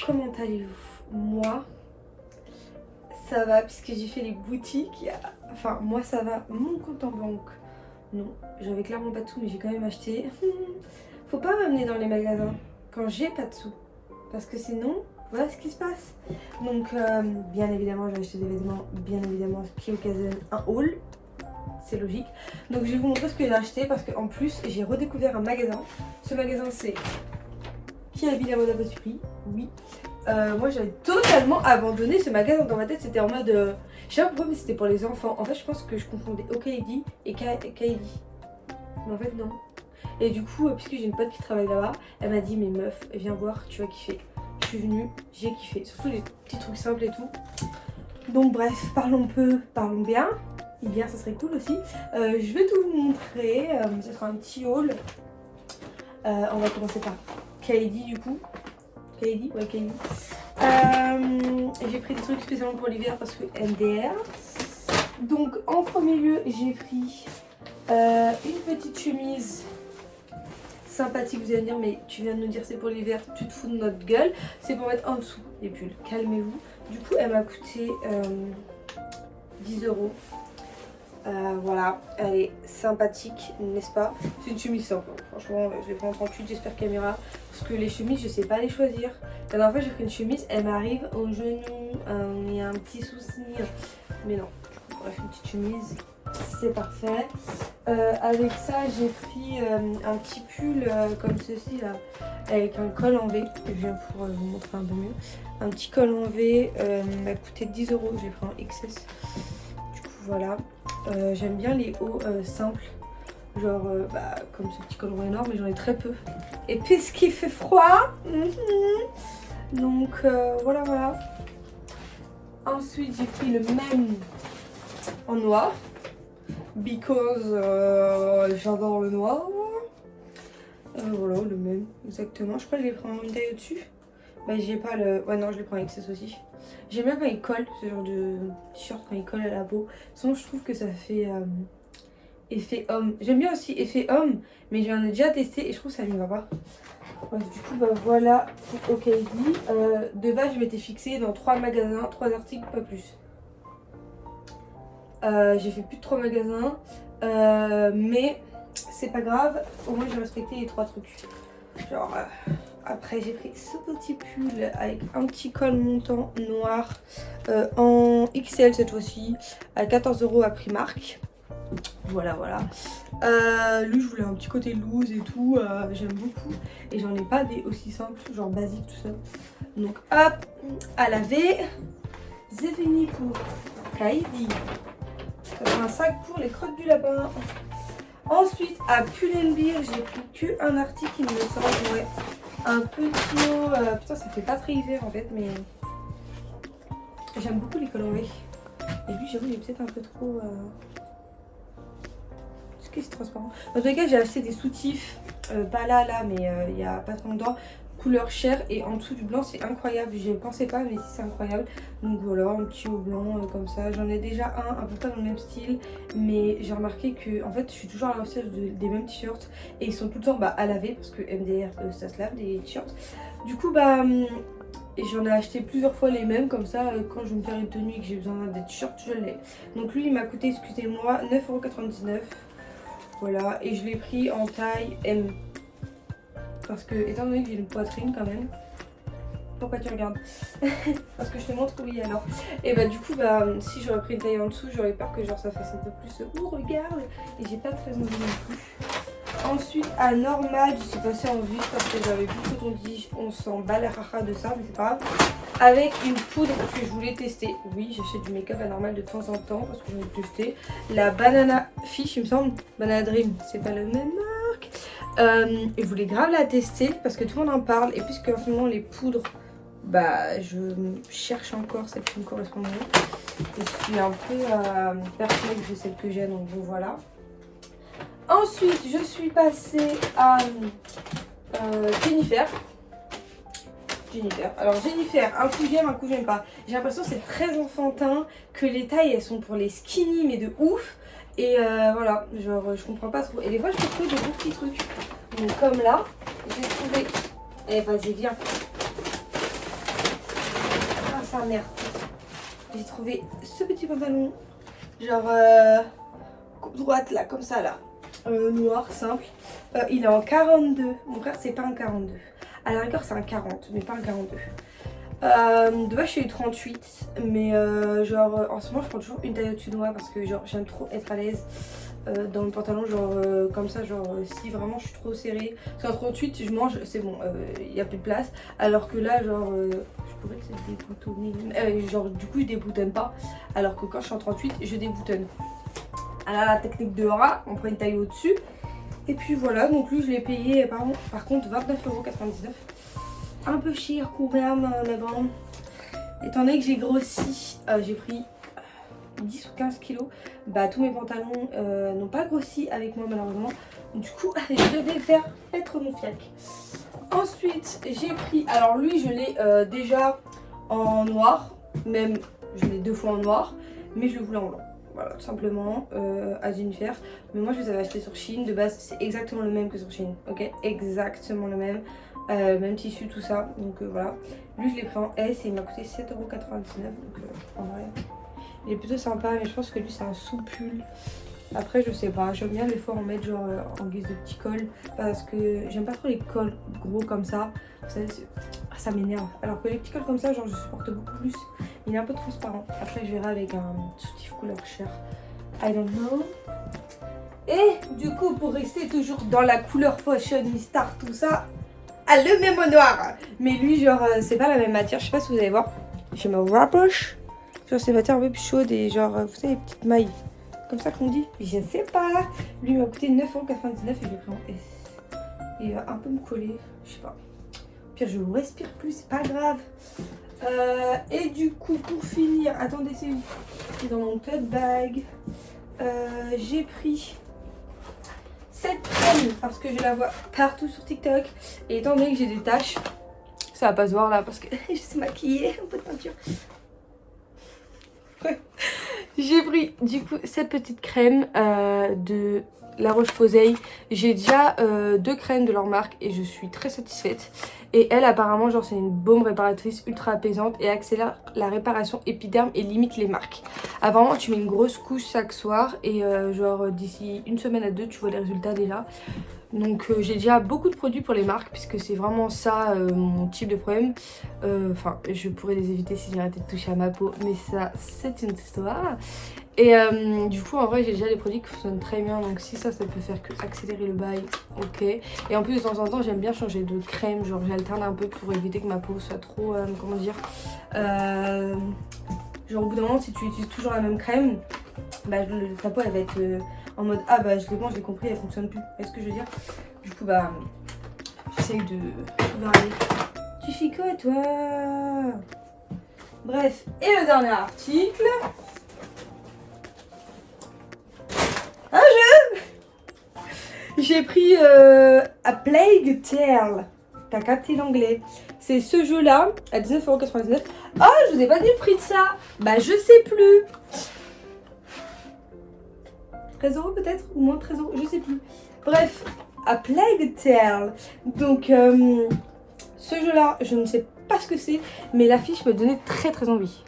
comment allez-vous? Moi, ça va puisque j'ai fait les boutiques. Enfin, moi ça va. Mon compte en banque, non. J'avais clairement pas de sous, mais j'ai quand même acheté. Faut pas m'amener dans les magasins quand j'ai pas de sous. Parce que sinon, voilà ce qui se passe. Donc, bien évidemment, j'ai acheté des vêtements. Bien évidemment, ce qui occasionne un haul. C'est logique. Donc, je vais vous montrer ce que j'ai acheté parce qu'en plus, j'ai redécouvert un magasin. Ce magasin, c'est qui habille la mode à bas prix. Oui. Moi, j'avais totalement abandonné ce magasin. Dans ma tête, c'était en mode. Je sais pas pourquoi, mais c'était pour les enfants. En fait, je pense que je confondais Okaidi et Kaidi. Mais en fait, non. Et du coup, puisque j'ai une pote qui travaille là-bas, elle m'a dit, mais meuf, viens voir, tu vas kiffer. Je suis venue, j'ai kiffé. Surtout les petits trucs simples et tout. Donc bref, parlons peu, parlons bien. Bien, ça serait cool aussi. Je vais tout vous montrer. Ce sera un petit haul. On va commencer par Kaidi du coup. Kaidi. Ouais, Kaidi. J'ai pris des trucs spécialement pour l'hiver parce que MDR. Donc en premier lieu, j'ai pris une petite chemise sympathique. Vous allez me dire, mais tu viens de nous dire c'est pour l'hiver, tu te fous de notre gueule. C'est pour mettre en dessous les pulls. Calmez-vous. Du coup, elle m'a coûté 10 €. Voilà, elle est sympathique, n'est-ce pas? C'est une chemise simple, franchement, je l'ai pris en 38, j'espère caméra. Parce que les chemises, je sais pas les choisir. La dernière fois, j'ai pris une chemise, elle m'arrive au genou, il y a un petit souci. Mais non, bref, une petite chemise, c'est parfait. Avec ça, j'ai pris un petit pull comme ceci là, avec un col en V. Je viens pour vous montrer un peu mieux. Un petit col en V, m'a coûté 10 €, j'ai pris un XS. Du coup, voilà. J'aime bien les hauts simples, genre comme ce petit col en énorme, mais j'en ai très peu. Et puisqu'il fait froid, donc voilà. Ensuite, j'ai pris le même en noir, because j'adore le noir. Voilà, le même, exactement. Je crois que je l'ai pris en une taille au-dessus. Bah, j'ai pas le. Ouais, non, je l'ai pris en XS aussi. J'aime bien quand il colle, ce genre de t-shirt, quand il colle à la peau. Sinon, je trouve que ça fait effet homme. J'aime bien aussi effet homme, mais j'en ai déjà testé et je trouve que ça ne va pas. Ouais, du coup, bah voilà pour Okaidi. De base, je m'étais fixée dans 3 magasins, 3 articles, pas plus. J'ai fait plus de 3 magasins, mais c'est pas grave. Au moins, j'ai respecté les 3 trucs. Genre. Après j'ai pris ce petit pull avec un petit col montant noir en XL cette fois-ci à 14 € à Primark. Voilà. Lui je voulais un petit côté loose et tout, j'aime beaucoup. Et j'en ai pas des aussi simples, genre basiques tout ça. Donc hop, à laver. C'est fini pour Kaidi. Ça fait un sac pour les crottes du lapin. Ensuite à Pull&Bear j'ai pris qu'un article il me semble, ouais. Un petit haut, putain ça fait pas très hiver en fait, mais j'aime beaucoup les cols en V. Et lui j'avoue il est peut-être un peu trop... Est-ce que c'est transparent? Dans tous les cas j'ai acheté des soutifs, pas là mais il y a pas trop longtemps, couleur chair et en dessous du blanc c'est incroyable. Je ne pensais pas mais si c'est incroyable. Donc voilà, un petit haut blanc comme ça. J'en ai déjà un à peu près dans le même style, mais j'ai remarqué que en fait je suis toujours à la recherche des mêmes t-shirts et ils sont tout le temps à laver parce que MDR ça se lave des t-shirts. Du coup et j'en ai acheté plusieurs fois les mêmes, comme ça quand je vais me faire une tenue et que j'ai besoin d'un t-shirt je l'ai. Donc lui il m'a coûté, excusez-moi, 9,99 €. Voilà, et je l'ai pris en taille M. Parce que, étant donné que j'ai une poitrine quand même. Pourquoi tu regardes? Parce que je te montre, oui alors. Et bah du coup, si j'aurais pris une taille en dessous, j'aurais peur que genre ça fasse un peu plus ouh regarde. Et j'ai pas très envie non plus. Ensuite, à Normal, je suis passée en vue parce que j'avais plus de coton-tige. On s'en bat la racha de ça, mais c'est pas grave. Avec une poudre que je voulais tester. Oui, j'achète du make-up à Normal de temps en temps parce que je voulais tester. La Banana Fish, il me semble. Banana Dream, c'est pas la même marque. Et je voulais grave la tester parce que tout le monde en parle. Et puisque en ce moment, les poudres, je cherche encore celle qui me correspond mieux. Je suis un peu persuadée que c'est celle que j'ai, donc voilà. Ensuite, je suis passée à Jennifer. Alors Jennifer, un coup j'aime, un coup j'aime pas. J'ai l'impression que c'est très enfantin, que les tailles elles sont pour les skinny mais de ouf. Et voilà, genre je comprends pas trop. Et des fois je peux trouver des beaux petits trucs. Donc comme là, j'ai trouvé... Eh vas-y viens. sa mère. J'ai trouvé ce petit pantalon, genre coupe droite là, comme ça là, noir, simple. Il est en 42. Mon frère, c'est pas un 42. À la rigueur, c'est un 40, mais pas un 42. De base, je suis 38, mais genre en ce moment, je prends toujours une taille au-dessus de moi parce que genre j'aime trop être à l'aise dans le pantalon, genre comme ça, genre si vraiment je suis trop serrée. Parce qu'en 38, je mange, c'est bon, il n'y a plus de place. Alors que là, genre, je pourrais peut-être déboutonner. Genre, du coup, je déboutonne pas. Alors que quand je suis en 38, je déboutonne. Alors, la technique de rat, on prend une taille au-dessus. Et puis voilà, donc lui, je l'ai payé par contre 29,99 €. Un peu cher quand même, mais bon. Étant donné que j'ai grossi, j'ai pris 10 ou 15 kilos, bah tous mes pantalons n'ont pas grossi avec moi malheureusement. Du coup, je vais faire mettre mon fiac. Ensuite, j'ai pris, alors lui je l'ai déjà en noir, même je l'ai 2 fois en noir, mais je le voulais en blanc. Voilà, tout simplement, à Jennifer. Mais moi je les avais achetés sur Shein, de base c'est exactement le même que sur Shein, ok? Exactement le même. Même tissu, tout ça, donc voilà. Lui je l'ai pris en S et il m'a coûté 7,99 €, donc en vrai il est plutôt sympa, mais je pense que lui c'est un sous-pull. Après je sais pas, j'aime bien des fois en mettre genre en guise de petit col, parce que j'aime pas trop les cols gros comme ça. Ça m'énerve, alors que les petits cols comme ça, genre je supporte beaucoup plus. Il est un peu transparent, après je verrai avec un soutif couleur chair, I don't know. Et du coup, pour rester toujours dans la couleur fashion, Star, tout ça, le même au noir. Mais lui, genre, c'est pas la même matière. Je sais pas si vous allez voir. Je me rapproche. Genre, c'est une matière un peu plus chaude et genre, vous savez, les petites mailles. Comme ça qu'on dit. Je sais pas. Lui, il m'a coûté 9,99 € et je l'ai pris en S. Et il va un peu me coller. Je sais pas. Pire, je ne respire plus, c'est pas grave. Et du coup, pour finir, attendez, c'est où? C'est dans mon tote bag. J'ai pris cette crème parce que je la vois partout sur TikTok. Et étant donné que j'ai des taches, ça va pas se voir là parce que je suis maquillée, un peu de peinture. Ouais. J'ai pris du coup cette petite crème de La Roche-Posay. J'ai déjà 2 crèmes de leur marque et je suis très satisfaite. Et elle apparemment genre c'est une baume réparatrice ultra apaisante et accélère la réparation épiderme et limite les marques. Apparemment tu mets une grosse couche chaque soir et genre d'ici une semaine à 2 tu vois les résultats déjà. Donc j'ai déjà beaucoup de produits pour les marques puisque c'est vraiment ça mon type de problème. Enfin je pourrais les éviter si j'arrêtais de toucher à ma peau, mais ça c'est une histoire. Et du coup en vrai j'ai déjà des produits qui fonctionnent très bien, donc si ça peut faire que accélérer le bail, ok. Et en plus de temps en temps j'aime bien changer de crème, genre j'alterne un peu pour éviter que ma peau soit trop, comment dire, genre au bout d'un moment si tu utilises toujours la même crème, bah ta peau elle va être en mode ah bah je l'ai compris, elle fonctionne plus, est-ce que je veux dire. Du coup bah j'essaye de varier. Tu fais quoi toi? Bref, et le dernier article. J'ai pris A Plague Tale. T'as capté l'anglais. C'est ce jeu-là à 19,99 €. Ah, je vous ai pas dit le prix de ça. Bah, je sais plus. 13 € peut-être, ou moins 13 €, je sais plus. Bref, A Plague Tale. Donc, ce jeu-là, je ne sais pas ce que c'est, mais l'affiche me donnait très très envie.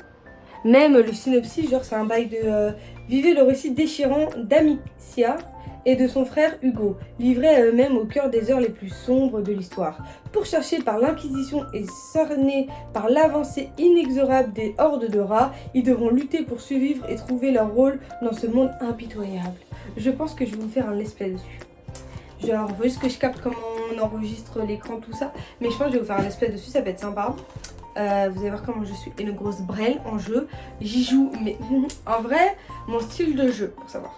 Même le synopsis, genre c'est un bail de vivez le récit déchirant d'Amicia et de son frère Hugo, livrés à eux-mêmes au cœur des heures les plus sombres de l'histoire. Pourchassés par l'Inquisition et cernés par l'avancée inexorable des hordes de rats, ils devront lutter pour survivre et trouver leur rôle dans ce monde impitoyable. Je pense que je vais vous faire un let's play dessus. Genre, faut juste que je capte comment on enregistre l'écran, tout ça. Mais je pense que je vais vous faire un let's play dessus, ça peut être sympa. Vous allez voir comment je suis une grosse brêle en jeu. J'y joue, mais en vrai, mon style de jeu, pour savoir.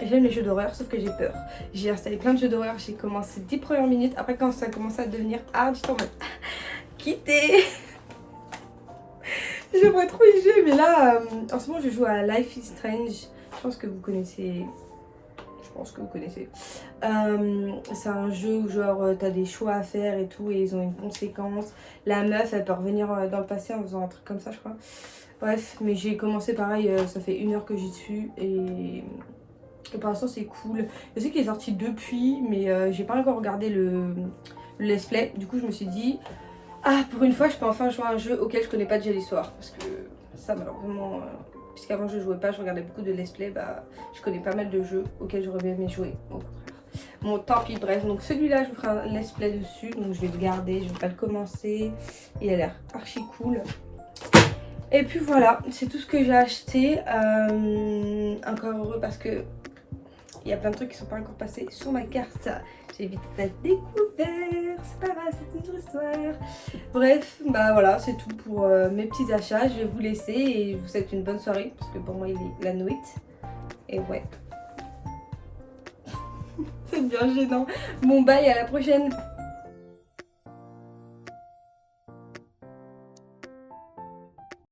J'aime les jeux d'horreur, sauf que j'ai peur. J'ai installé plein de jeux d'horreur, j'ai commencé 10 premières minutes. Après, quand ça a commencé à devenir hard, j'étais en mode quitter. J'aimerais trop y jouer, mais là, en ce moment, je joue à Life is Strange. Je pense que vous connaissez. C'est un jeu où genre t'as des choix à faire et tout et ils ont une conséquence. La meuf elle peut revenir dans le passé en faisant un truc comme ça je crois. Bref, mais j'ai commencé pareil, ça fait 1 heure que j'y suis et pour l'instant c'est cool. Je sais qu'il est sorti depuis mais j'ai pas encore regardé le let's play. Du coup je me suis dit Ah, pour une fois, je peux enfin jouer à un jeu auquel je connais pas déjà l'histoire. Parce que ça, malheureusement, puisqu'avant je jouais pas, je regardais beaucoup de let's play, bah je connais pas mal de jeux auxquels j'aurais bien aimé jouer. Bon, tant pis, bref. Donc celui-là, je vous ferai un let's play dessus. Donc je vais le garder, je vais pas le commencer. Il a l'air archi cool. Et puis voilà, c'est tout ce que j'ai acheté. Encore heureux parce que il y a plein de trucs qui sont pas encore passés sur ma carte. J'ai vite fait découvert, c'est pas grave, c'est une autre histoire. Bref, bah voilà, c'est tout pour mes petits achats. Je vais vous laisser et je vous souhaite une bonne soirée parce que pour moi il est la nuit. Et ouais. C'est bien gênant. Bon bye, à la prochaine.